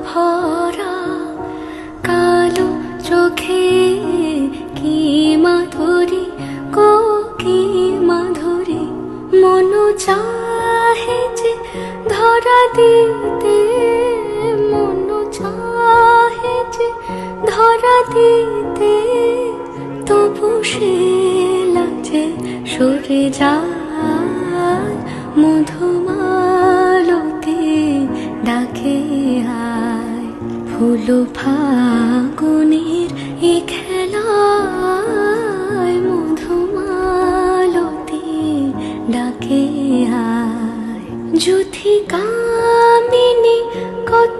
ভরা কালো চোখে কি মাধুরী গো কি মাধুরী, মন চাহে যে ধরা দিতে, মন চাহে যে ধরা দিতে, তবু সে লাগছে সরে যায়। মধুমালতি ডাকে আয়, ফুল ফাগুনের এ খেলায়, মধুমালতি ডাকে আয়। যুথি কামিনী কত